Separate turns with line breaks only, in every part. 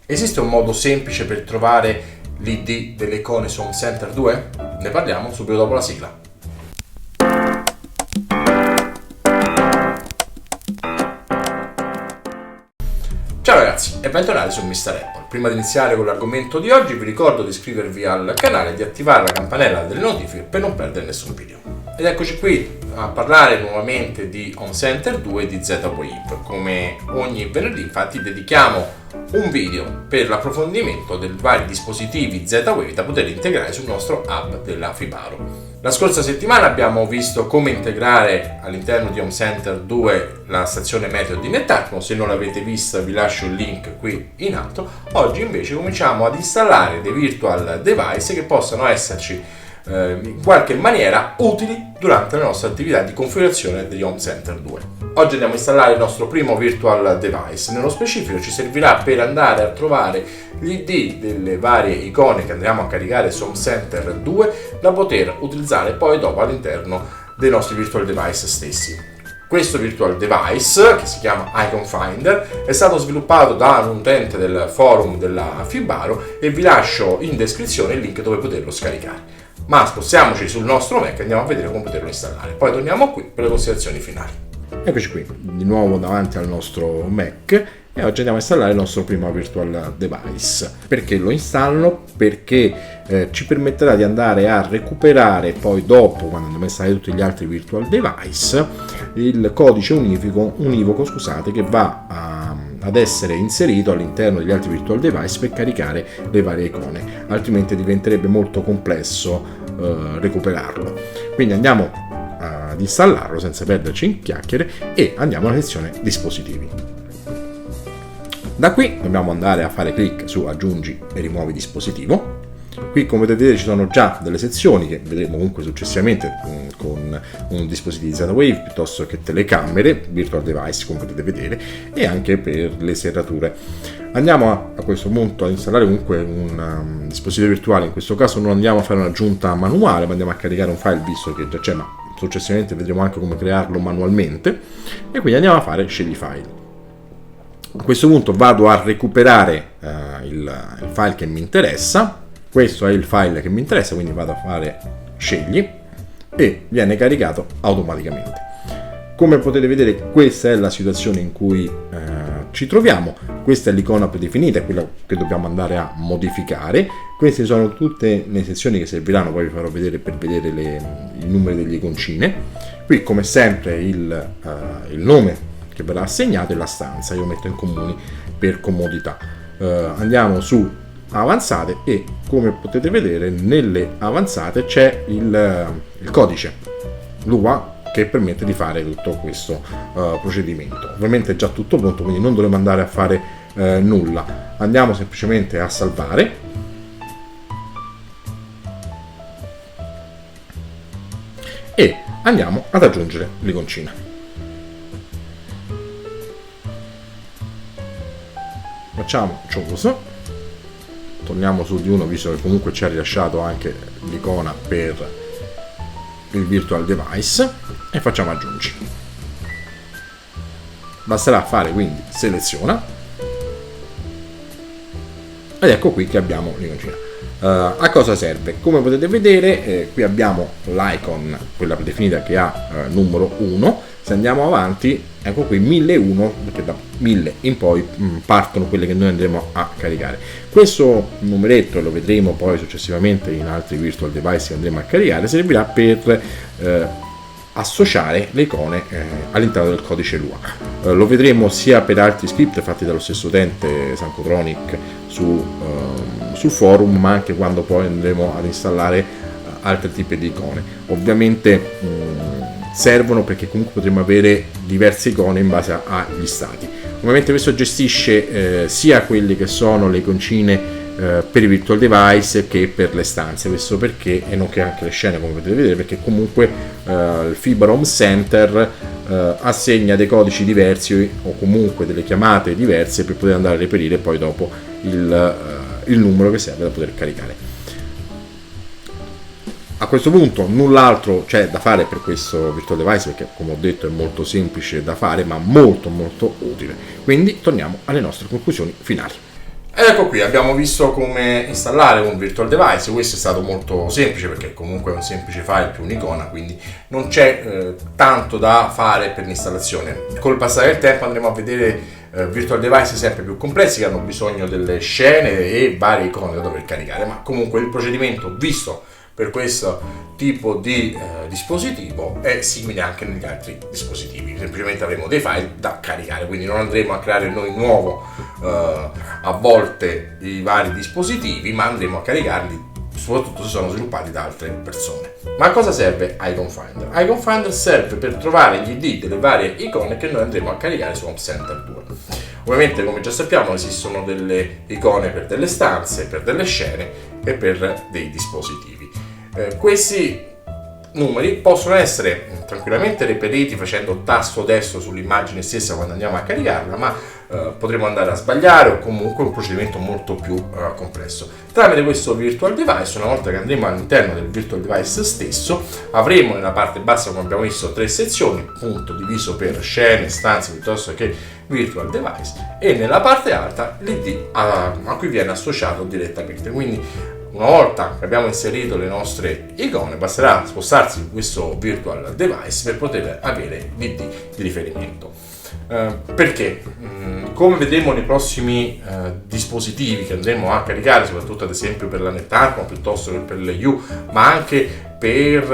Esiste un modo semplice per trovare l'ID delle icone su Home Center 2? Ne parliamo subito dopo la sigla. Ciao ragazzi e bentornati su Mr. Apple. Prima di iniziare con l'argomento di oggi vi ricordo di iscrivervi al canale e di attivare la campanella delle notifiche per non perdere nessun video. Ed eccoci qui a parlare nuovamente di Home Center 2 e di Z-Wave. Come ogni venerdì infatti dedichiamo un video per l'approfondimento dei vari dispositivi Z-Wave da poter integrare sul nostro hub della Fibaro. La scorsa settimana abbiamo visto come integrare all'interno di Home Center 2 la stazione meteo di Netatmo. Se non l'avete vista vi lascio il link qui in alto. Oggi invece cominciamo ad installare dei virtual device che possano esserci in qualche maniera utili durante la nostra attività di configurazione di Home Center 2. Oggi andiamo a installare il nostro primo virtual device. Nello specifico ci servirà per andare a trovare gli ID delle varie icone che andremo a caricare su Home Center 2 da poter utilizzare poi dopo all'interno dei nostri virtual device stessi. Questo virtual device, che si chiama Icon Finder, è stato sviluppato da un utente del forum della Fibaro e vi lascio in descrizione il link dove poterlo scaricare. Ma spostiamoci sul nostro Mac e andiamo a vedere come poterlo installare. Poi torniamo qui per le considerazioni finali.
Eccoci qui, di nuovo davanti al nostro Mac e oggi andiamo a installare il nostro primo virtual device. Perché lo installo? Perché ci permetterà di andare a recuperare poi dopo, quando andiamo a installare tutti gli altri virtual device, il codice univoco che va ad essere inserito all'interno degli altri virtual device per caricare le varie icone, altrimenti diventerebbe molto complesso recuperarlo. Quindi andiamo ad installarlo senza perderci in chiacchiere e andiamo alla sezione dispositivi. Da qui dobbiamo andare a fare clic su aggiungi e rimuovi dispositivo. Qui come potete vedere ci sono già delle sezioni che vedremo comunque successivamente con un dispositivo di Z-Wave piuttosto che telecamere, virtual device come potete vedere, e anche per le serrature. Andiamo a questo punto a installare comunque un dispositivo virtuale. In questo caso non andiamo a fare un'aggiunta manuale, ma andiamo a caricare un file visto che già c'è, ma successivamente vedremo anche come crearlo manualmente. E quindi andiamo a fare scegli file. A questo punto vado a recuperare il file che mi interessa. Questo è il file che mi interessa, quindi vado a fare scegli e viene caricato automaticamente. Come potete vedere, questa è la situazione in cui ci troviamo. Questa è l'icona predefinita, è quella che dobbiamo andare a modificare. Queste sono tutte le sezioni che serviranno, poi vi farò vedere per vedere i numeri delle iconcine. Qui come sempre il nome che verrà assegnato e la stanza, io metto in comuni per comodità. Andiamo su avanzate e come potete vedere nelle avanzate c'è il codice LUA che permette di fare tutto questo procedimento. Ovviamente è già tutto pronto, quindi non dovremo andare a fare nulla. Andiamo semplicemente a salvare e andiamo ad aggiungere l'iconcina. Facciamo choose. Torniamo su di uno visto che comunque ci ha rilasciato anche l'icona per il virtual device e facciamo aggiungi. Basterà fare quindi seleziona ed ecco qui che abbiamo l'iconcina. A cosa serve? Come potete vedere qui abbiamo l'icon, quella predefinita che ha numero 1. Se andiamo avanti, ecco qui 1001, perché da 1000 in poi partono quelle che noi andremo a caricare. Questo numeretto, lo vedremo poi successivamente in altri virtual device che andremo a caricare, servirà per associare le icone all'interno del codice LUA. Lo vedremo sia per altri script fatti dallo stesso utente Sankotronic sul forum, ma anche quando poi andremo ad installare altri tipi di icone. Ovviamente servono perché comunque potremo avere diverse icone in base agli stati. Ovviamente questo gestisce sia quelle che sono le iconcine per i virtual device che per le stanze. Questo perché, e nonché anche le scene come potete vedere, perché comunque il Fibaro Home Center assegna dei codici diversi o comunque delle chiamate diverse per poter andare a reperire poi dopo il numero che serve da poter caricare. A questo punto null'altro c'è da fare per questo virtual device, perché come ho detto è molto semplice da fare ma molto utile. Quindi torniamo alle nostre conclusioni finali.
Ed ecco qui, abbiamo visto come installare un virtual device. Questo è stato molto semplice perché comunque è un semplice file più un'icona, quindi non c'è tanto da fare per l'installazione. Col passare del tempo andremo a vedere virtual device sempre più complessi che hanno bisogno delle scene e varie icone da dover caricare, ma comunque il procedimento visto per questo tipo di dispositivo è simile anche negli altri dispositivi. Semplicemente avremo dei file da caricare, quindi non andremo a creare noi nuovo a volte i vari dispositivi, ma andremo a caricarli soprattutto se sono sviluppati da altre persone. Ma a cosa serve Icon Finder? Icon Finder serve per trovare gli ID delle varie icone che noi andremo a caricare su Home Center 2. Ovviamente, come già sappiamo, esistono delle icone per delle stanze, per delle scene e per dei dispositivi. Questi numeri possono essere tranquillamente reperiti facendo tasto destro sull'immagine stessa quando andiamo a caricarla, ma potremo andare a sbagliare o comunque un procedimento molto più complesso. Tramite questo virtual device, una volta che andremo all'interno del virtual device stesso, avremo nella parte bassa, come abbiamo visto, 3 sezioni, appunto diviso per scene, stanze piuttosto che virtual device, e nella parte alta l'ID a cui viene associato direttamente. Quindi una volta che abbiamo inserito le nostre icone, basterà spostarsi su questo virtual device per poter avere l'ID di riferimento. Perché? Come vedremo nei prossimi dispositivi che andremo a caricare, soprattutto ad esempio per la NetApp, piuttosto che per le U, ma anche per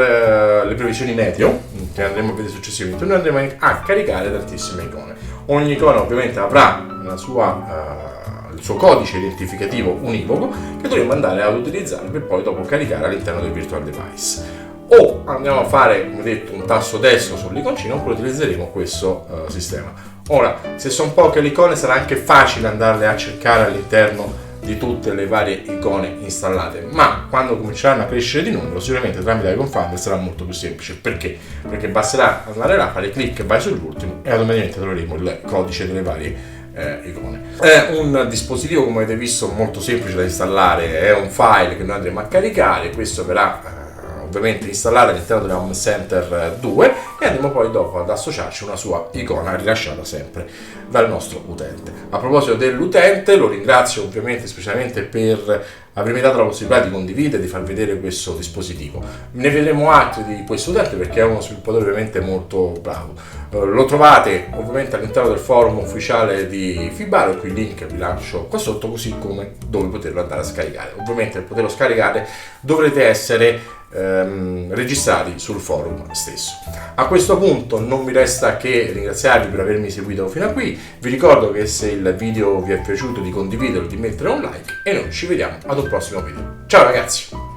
le previsioni meteo che andremo a vedere successivamente, noi andremo a caricare tantissime icone. Ogni icona ovviamente avrà la sua il suo codice identificativo univoco che dovremo andare ad utilizzare per poi dopo caricare all'interno del virtual device. O andiamo a fare, come detto, un tasto destro sull'iconcino, oppure utilizzeremo questo sistema. Ora, se sono poche le icone sarà anche facile andarle a cercare all'interno di tutte le varie icone installate, ma quando cominceranno a crescere di numero sicuramente tramite Icon Finder sarà molto più semplice. Perché? Perché basterà andare là, fare clic, vai sull'ultimo e automaticamente troveremo il codice delle varie icone. È un dispositivo, come avete visto, molto semplice da installare, è un file che noi andremo a caricare. Questo verrà ovviamente installato all'interno della Home Center 2 e andremo poi dopo ad associarci una sua icona rilasciata sempre dal nostro utente. A proposito dell'utente, lo ringrazio ovviamente specialmente per avermi dato la possibilità di condividere, di far vedere questo dispositivo. Ne vedremo altri di questo utente perché è uno sviluppatore ovviamente molto bravo. Lo trovate ovviamente all'interno del forum ufficiale di Fibaro, qui il link vi lascio qua sotto, così come dove poterlo andare a scaricare. Ovviamente per poterlo scaricare dovrete essere registrati sul forum stesso. A questo punto non mi resta che ringraziarvi per avermi seguito fino a qui. Vi ricordo che se il video vi è piaciuto di condividerlo, di mettere un like, e noi ci vediamo ad un prossimo video. Ciao ragazzi!